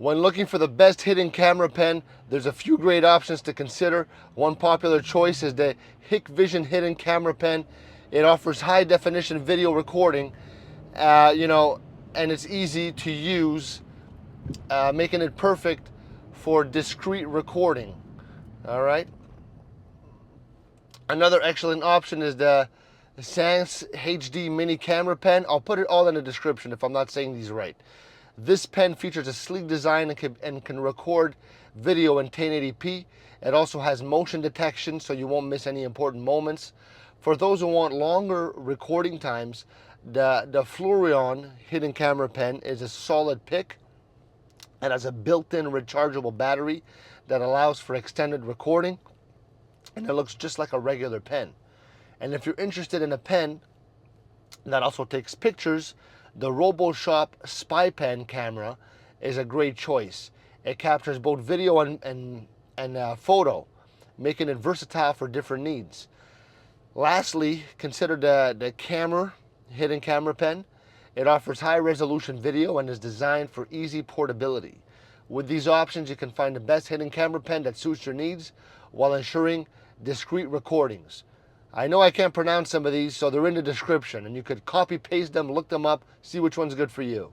When looking for the best hidden camera pen, there's a few great options to consider. One popular choice is the Hikvision Hidden Camera Pen. It offers high definition video recording, and it's easy to use, making it perfect for discreet recording. All right. Another excellent option is the Sannce HD Mini Camera Pen. I'll put it all in the description if I'm not saying these right. This pen features a sleek design and can record video in 1080p. It also has motion detection, so you won't miss any important moments. For those who want longer recording times, the FLOUREON Hidden Camera Pen is a solid pick. It has a built-in rechargeable battery that allows for extended recording, and it looks just like a regular pen. And if you're interested in a pen that also takes pictures, the RoboShop Spy Pen Camera is a great choice. It captures both video and photo, making it versatile for different needs. Lastly, consider the Hidden Camera Pen. It offers high-resolution video and is designed for easy portability. With these options, you can find the best hidden camera pen that suits your needs while ensuring discreet recordings. I know I can't pronounce some of these, so they're in the description, and you could copy paste them, look them up, see which one's good for you.